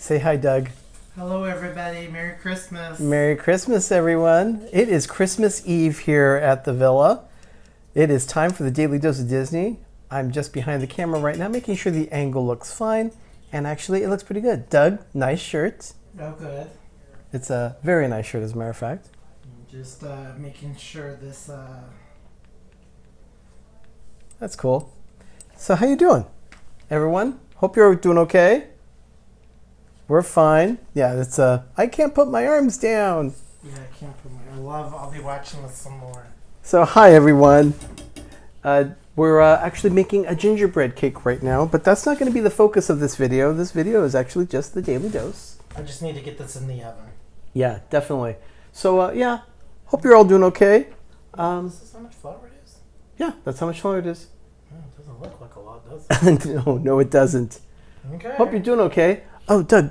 Say hi, Doug. Hello, everybody. Merry Christmas. Merry Christmas, everyone. It is Christmas Eve here at the villa. It is time for the Daily Dose of Disney. I'm just behind the camera right now, making sure the angle looks fine. And actually, it looks pretty good. Doug, nice shirt. Oh, good. It's a very nice shirt, as a matter of fact. Just making sure this... That's cool. So how you doing, everyone? Hope you're doing okay. We're fine. Yeah, it's I can't put my arms down. Yeah, I can't put my... I'll be watching this some more. So hi, everyone. We're actually making a gingerbread cake right now, but that's not going to be the focus of this video. This video is actually just the Daily Dose. I just need to get this in the oven. Yeah, definitely. So yeah, hope you're all doing okay. This is how much flour it is? Yeah, that's how much flour it is. Oh, it doesn't look like a lot, does it? No, it doesn't. Okay. Hope you're doing okay. Oh, Doug,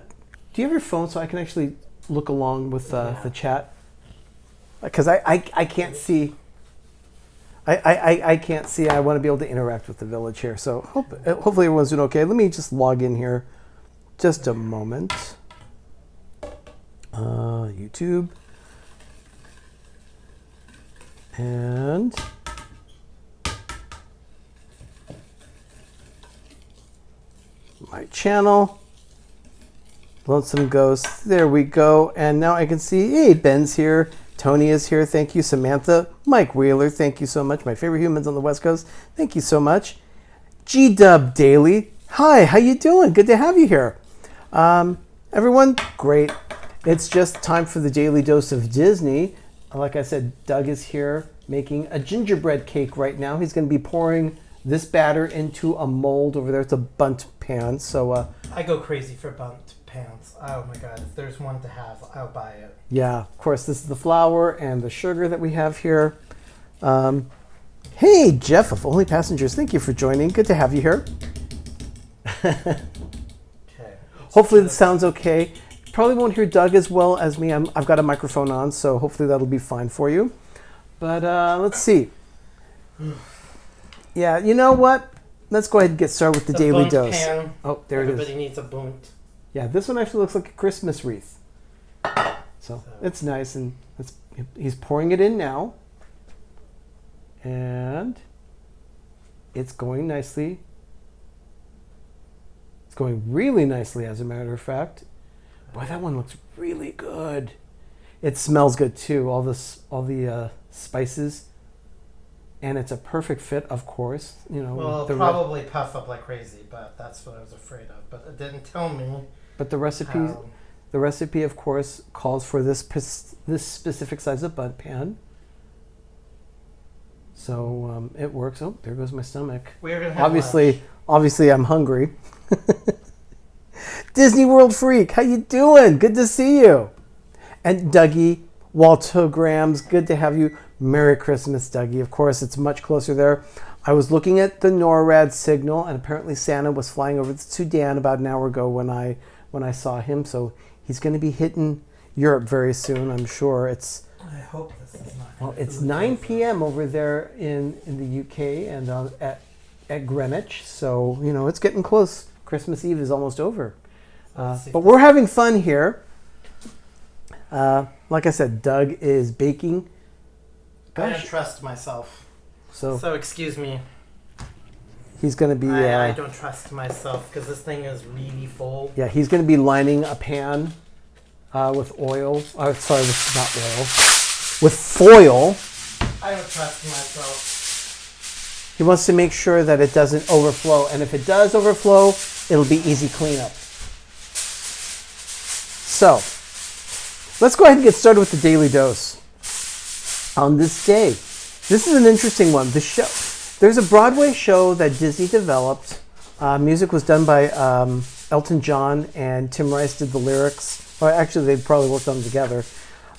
do you have your phone so I can actually look along with the chat? Because I can't see. I can't see. I want to be able to interact with the village here. So hopefully everyone's doing okay. Let me just log in here. Just a moment. YouTube. And my channel. Lonesome Ghost. There we go. And now I can see, hey, Ben's here. Tony is here. Thank you. Samantha. Mike Wheeler. Thank you so much. My favorite humans on the West Coast. Thank you so much. G-Dub Daily. Hi, how you doing? Good to have you here. Everyone, great. It's just time for the Daily Dose of Disney. Like I said, Doug is here making a gingerbread cake right now. He's going to be pouring this batter into a mold over there. It's a bundt pan. So I go crazy for bundt pans. Oh my god, if there's one to have, I'll buy it. Yeah, of course, this is the flour and the sugar that we have here. Hey, Jeff of Only Passengers, thank you for joining. Good to have you here. Okay. Hopefully this sounds okay. Probably won't hear Doug as well as me. I've got a microphone on, so hopefully that'll be fine for you. But let's see. Yeah, you know what? Let's go ahead and get started with the Daily Dose. Pan. Oh, there it is. Everybody needs a bundt. Yeah, this one actually looks like a Christmas wreath. So it's nice, and he's pouring it in now. And it's going nicely. It's going really nicely, as a matter of fact. Boy, that one looks really good. It smells good too. All the spices, and it's a perfect fit, of course. You know. Well, it'll probably puff up like crazy, but that's what I was afraid of. But it didn't tell me. But the recipe, of course, calls for this specific size of bundt pan. So it works. Oh, there goes my stomach. We're gonna have lunch. Obviously, I'm hungry. Disney World Freak, how you doing? Good to see you. And Dougie, Waltograms, good to have you. Merry Christmas, Dougie. Of course, it's much closer there. I was looking at the NORAD signal, and apparently Santa was flying over to Sudan about an hour ago when I saw him. So he's going to be hitting Europe very soon, I'm sure. I hope this is not. Well, it's 9 p.m. over there in the UK and at Greenwich. So, you know, it's getting close. Christmas Eve is almost over. But we're having fun here. Like I said, Doug is baking. I don't trust myself. So excuse me. He's going to be... I don't trust myself because this thing is really full. Yeah, he's going to be lining a pan with oil. Not oil. With foil. I don't trust myself. He wants to make sure that it doesn't overflow. And if it does overflow, it'll be easy cleanup. So, let's go ahead and get started with the Daily Dose. On this day, this is an interesting one. There's a Broadway show that Disney developed. Music was done by Elton John, and Tim Rice did the lyrics. Or actually, they probably worked on them together.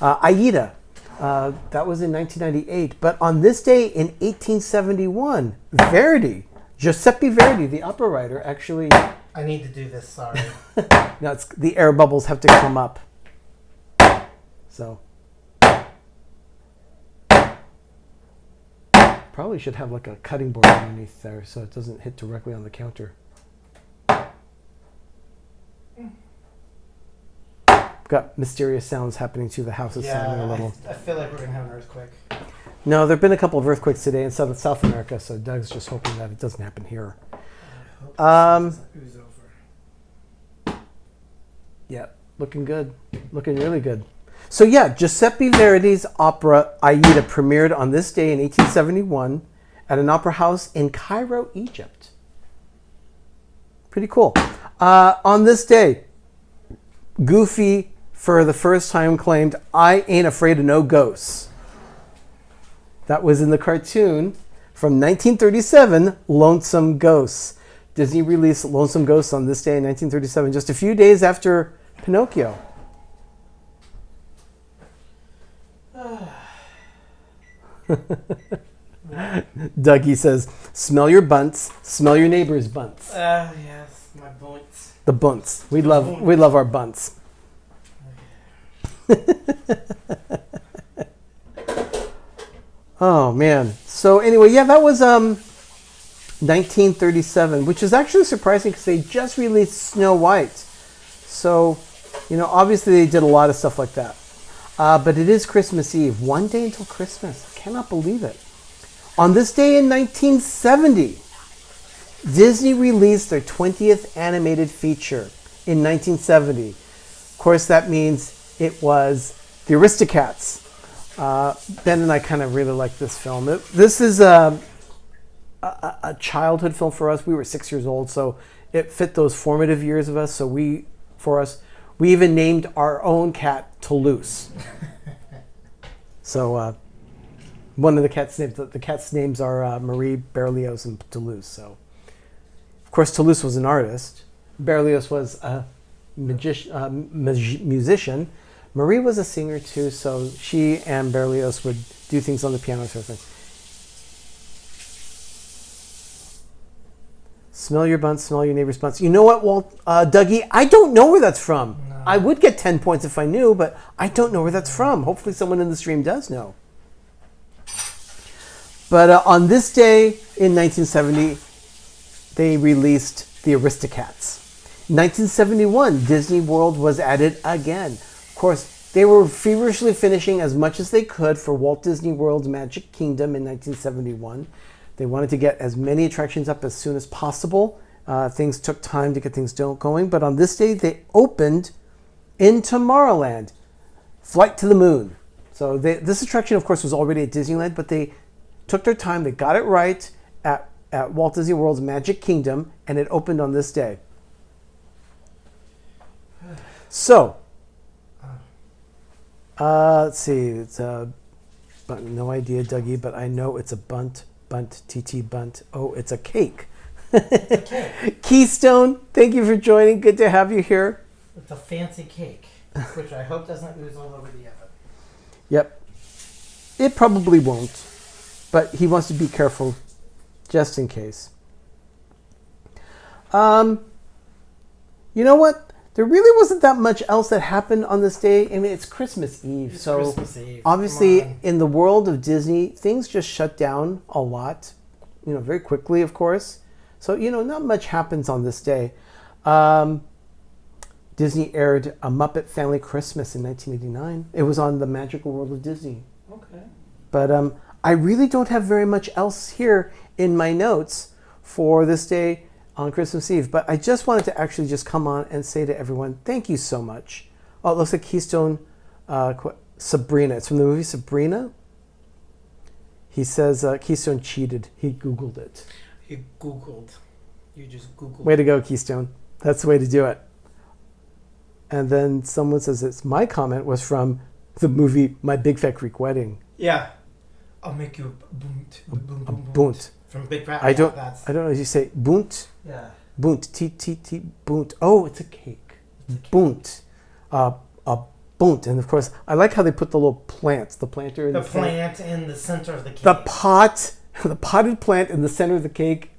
Aida. That was in 1998. But on this day in 1871, Giuseppe Verdi, the opera writer, actually... I need to do this, sorry. No, the air bubbles have to come up. So... Probably should have like a cutting board underneath there so it doesn't hit directly on the counter. got mysterious sounds happening to the house. It's sounding a little. I feel like we're gonna have an earthquake. No, there have been a couple of earthquakes today in South America, so Doug's just hoping that it doesn't happen here. I hope it ooze over. Yeah, looking good. Looking really good. So yeah, Giuseppe Verdi's opera Aida premiered on this day in 1871 at an opera house in Cairo, Egypt. Pretty cool. On this day, Goofy, for the first time, claimed, "I ain't afraid of no ghosts." That was in the cartoon from 1937, Lonesome Ghosts. Disney released Lonesome Ghosts on this day in 1937, just a few days after Pinocchio. Dougie says, "Smell your bunts, smell your neighbor's bunts." Yes, my bunts. The bunts. We love our bunts. Oh man. So anyway, yeah, that was 1937, which is actually surprising because they just released Snow White. So, obviously they did a lot of stuff like that. But it is Christmas Eve, one day until Christmas. I cannot believe it. On this day in 1970, Disney released their 20th animated feature in 1970. Of course, that means it was The Aristocats. Ben and I kind of really like this film. This is a childhood film for us. We were 6 years old, so it fit those formative years of us. So we even named our own cat Toulouse. So one of the cat's names are Marie, Berlioz, and Toulouse. So of course Toulouse was an artist. Berlioz was a musician. Marie was a singer too, so she and Berlioz would do things on the piano sort of thing. Smell your bunts, smell your neighbor's bunts. You know what, Dougie? I don't know where that's from. No. I would get 10 points if I knew, but I don't know where that's from. Hopefully someone in the stream does know. But on this day in 1970, they released The Aristocats. 1971, Disney World was added again. Of course, they were feverishly finishing as much as they could for Walt Disney World's Magic Kingdom in 1971. They wanted to get as many attractions up as soon as possible. Things took time to get things going, but on this day, they opened in Tomorrowland, Flight to the Moon. So this attraction, of course, was already at Disneyland, but they took their time, they got it right at Walt Disney World's Magic Kingdom, and it opened on this day. So, let's see, it's a bunt, no idea, Dougie, but I know it's a bunt, TT bunt. Oh, it's a cake. Okay. Keystone, thank you for joining. Good to have you here. It's a fancy cake, which I hope doesn't ooze all over the oven. Yep. It probably won't, but he wants to be careful just in case. You know what? There really wasn't that much else that happened on this day. I mean, it's Christmas Eve. Christmas Eve. Obviously, in the world of Disney, things just shut down a lot, very quickly, of course. So, not much happens on this day. Disney aired A Muppet Family Christmas in 1989. It was on the Magical World of Disney. Okay. But I really don't have very much else here in my notes for this day on Christmas Eve, but I just wanted to actually just come on and say to everyone, thank you so much. Oh, it looks like Keystone, Sabrina. It's from the movie Sabrina. He says Keystone cheated. He Googled it. You Googled. You just Googled. Way to go, Keystone. That's the way to do it. And then someone says my comment was from the movie My Big Fat Greek Wedding. Yeah. I'll make you a bunt. A bunt. From Big Fat. I don't know. You say bunt? Yeah. Bunt. T bunt. Oh, it's a cake. Bunt. A bunt. And of course, I like how they put the little plants. The planter in the plant in the center of the cake. The potted plant in the center of the cake.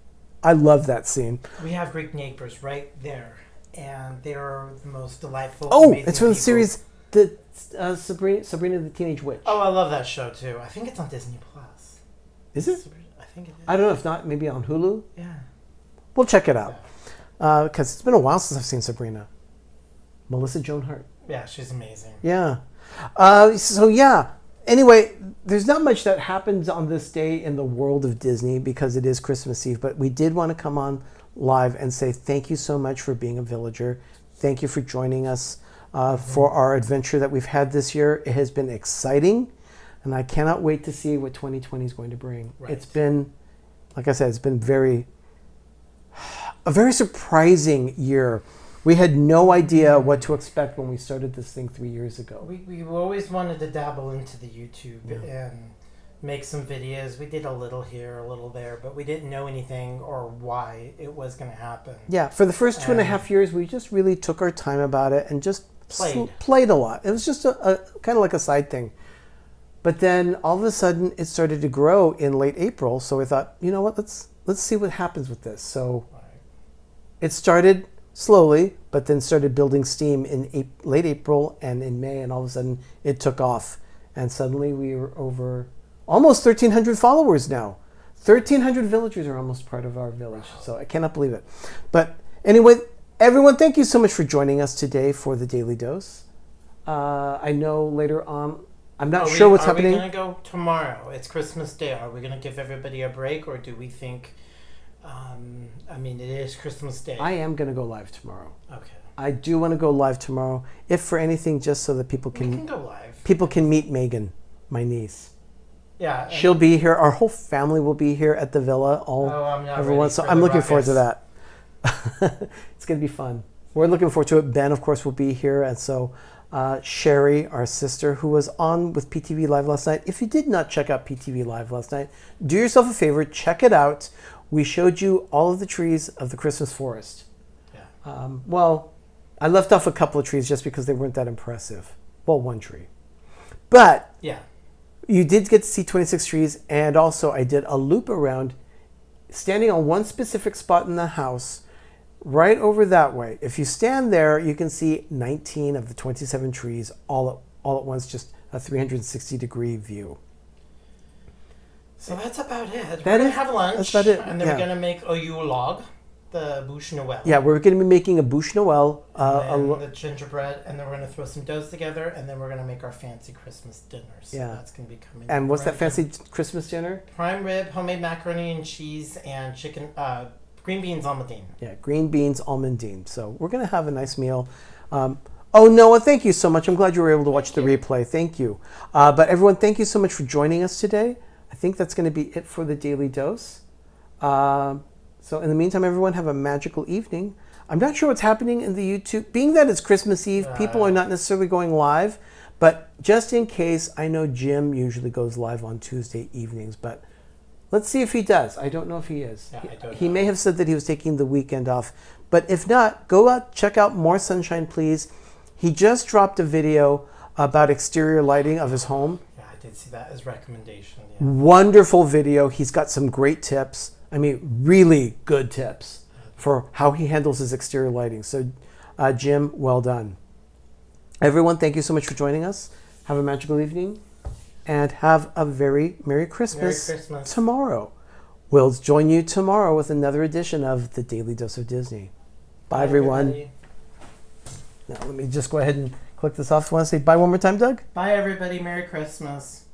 I love that scene. We have Greek neighbors right there, and they're the most delightful. Oh, it's from the series Sabrina the Teenage Witch. Oh, I love that show too. I think it's on Disney Plus. Is it? I think it is. I don't know. If not, maybe on Hulu. Yeah. We'll check it out because it's been a while since I've seen Sabrina. Melissa Joan Hart. Yeah, she's amazing. Yeah. Anyway, there's not much that happens on this day in the world of Disney because it is Christmas Eve, but we did want to come on live and say thank you so much for being a villager. Thank you for joining us for our adventure that we've had this year. It has been exciting, and I cannot wait to see what 2020 is going to bring. Right. It's been, like I said, it's been a very surprising year. We had no idea what to expect when we started this thing 3 years ago. We always wanted to dabble into the YouTube and make some videos. We did a little here, a little there, but we didn't know anything or why it was going to happen. Yeah, for the first 2.5 years, we just really took our time about it and just played a lot. It was just a kind of like a side thing. But then all of a sudden, it started to grow in late April. So we thought, you know what, let's see what happens with this. So it started slowly, but then started building steam in late April and in May, and all of a sudden it took off. And suddenly we were over almost 1,300 followers now. 1,300 villagers are almost part of our village, so I cannot believe it. But anyway, everyone, thank you so much for joining us today for the Daily Dose. I know later on, I'm not sure what's happening. Are we going to go tomorrow? It's Christmas Day. Are we going to give everybody a break, or do we think... it is Christmas Day. I am going to go live tomorrow. Okay. I do want to go live tomorrow, if for anything, just so that people We can go live. People can meet Megan, my niece. Yeah. She'll be here. Our whole family will be here at the villa. Everyone. So I'm looking forward to that. It's going to be fun. We're looking forward to it. Ben, of course, will be here. And so Sherry, our sister, who was on with PTV Live last night. If you did not check out PTV Live last night, do yourself a favor. Check it out. We showed you all of the trees of the Christmas forest. Yeah. I left off a couple of trees just because they weren't that impressive. Well, one tree. But yeah, you did get to see 26 trees, and also I did a loop around, standing on one specific spot in the house, right over that way. If you stand there, you can see 19 of the 27 trees all at once, just a 360-degree view. So that's about it. We're going to have lunch. That's about it. And then we're going to make a Yule log, the bûche Noël. Yeah, we're going to be making a bûche Noël. The gingerbread, and then we're going to throw some doughs together, and then we're going to make our fancy Christmas dinner. So that's going to be coming. And what's that fancy Christmas dinner? Prime rib, homemade macaroni and cheese, and chicken, green beans almondine. Yeah, green beans almondine. So we're going to have a nice meal. Noah, thank you so much. I'm glad you were able to watch the replay. Thank you. But everyone, thank you so much for joining us today. I think that's going to be it for the Daily Dose. So in the meantime, everyone have a magical evening. I'm not sure what's happening in the YouTube. Being that it's Christmas Eve, people are not necessarily going live. But just in case, I know Jim usually goes live on Tuesday evenings. But let's see if he does. I don't know if he is. Yeah, he may have said that he was taking the weekend off. But if not, go out, check out More Sunshine, Please. He just dropped a video about exterior lighting of his home. I did see that as recommendation. Yeah. Wonderful video. He's got some great tips. I mean, really good tips for how he handles his exterior lighting. So, Jim, well done. Everyone, thank you so much for joining us. Have a magical evening and have a very Merry Christmas, tomorrow. We'll join you tomorrow with another edition of the Daily Dose of Disney. Bye, everyone. Everybody. Now, let me just go ahead and click this off. Want to say bye one more time, Doug? Bye, everybody. Merry Christmas.